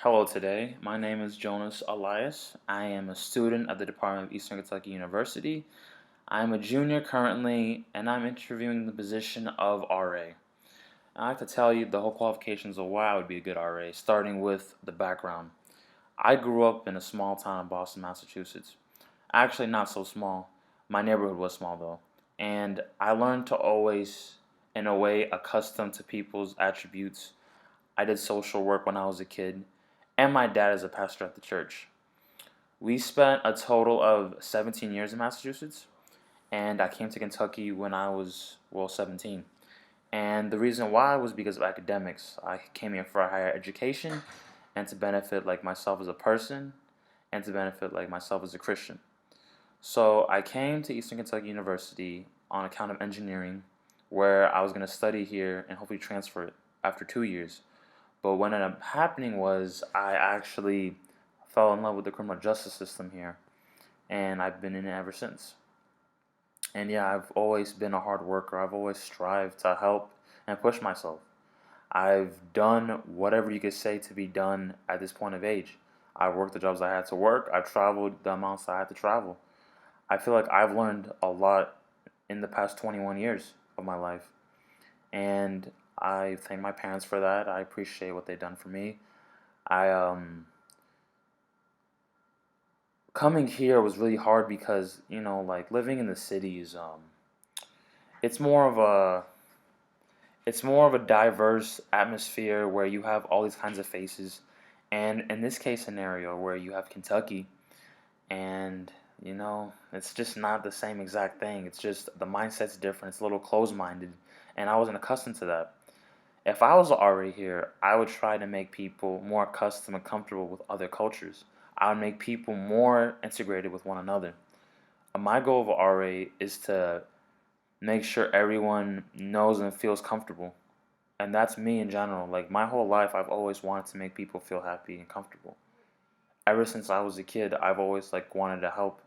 Hello today. My name is Jonas Elias. I am a student at the Department of Eastern Kentucky University. I'm a junior currently, and I'm interviewing the position of RA. I like to tell you the whole qualifications of why I would be a good RA, starting with the background. I grew up in a small town in Boston, Massachusetts. Actually, not so small. My neighborhood was small though. And I learned to always, in a way, accustom to people's attributes. I did social work when I was a kid, and my dad is a pastor at the church. We spent a total of 17 years in Massachusetts, and I came to Kentucky when I was, 17. And the reason why was because of academics. I came here for a higher education and to benefit like myself as a person and to benefit like myself as a Christian. So I came to Eastern Kentucky University on account of engineering, where I was going to study here and hopefully transfer it after 2 years. But what ended up happening was I actually fell in love with the criminal justice system here, and I've been in it ever since. And yeah, I've always been a hard worker. I've always strived to help and push myself. I've done whatever you could say to be done at this point of age. I've worked the jobs I had to work. I've traveled the amounts I had to travel. I feel like I've learned a lot in the past 21 years of my life. And I thank my parents for that. I appreciate what they've done for me. I Coming here was really hard because like living in the cities, it's more of a diverse atmosphere where you have all these kinds of faces, and in this case scenario where you have Kentucky, and it's just not the same exact thing. It's just the mindset's different. It's a little closed-minded, and I wasn't accustomed to that. If I was already here, I would try to make people more accustomed and comfortable with other cultures. I would make people more integrated with one another. My goal of RA is to make sure everyone knows and feels comfortable. And that's me in general. Like my whole life, I've always wanted to make people feel happy and comfortable. Ever since I was a kid, I've always like wanted to help.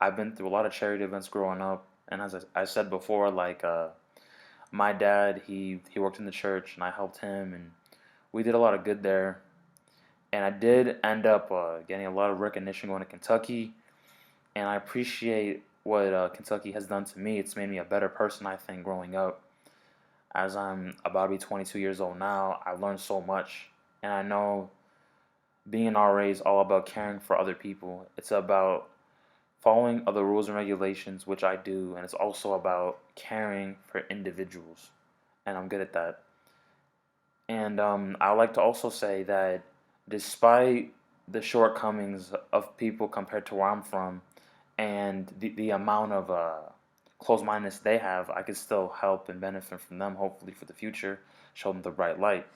I've been through a lot of charity events growing up, and as I said before, my dad, he worked in the church, and I helped him, and we did a lot of good there. And I did end up getting a lot of recognition going to Kentucky, and I appreciate what Kentucky has done to me. It's made me a better person, I think, growing up. As I'm about to be 22 years old now, I've learned so much, and I know being an RA is all about caring for other people. It's about following other rules and regulations, which I do, and it's also about caring for individuals, and I'm good at that. And I like to also say that despite the shortcomings of people compared to where I'm from and the amount of closed mindedness they have, I can still help and benefit from them, hopefully for the future, show them the bright light.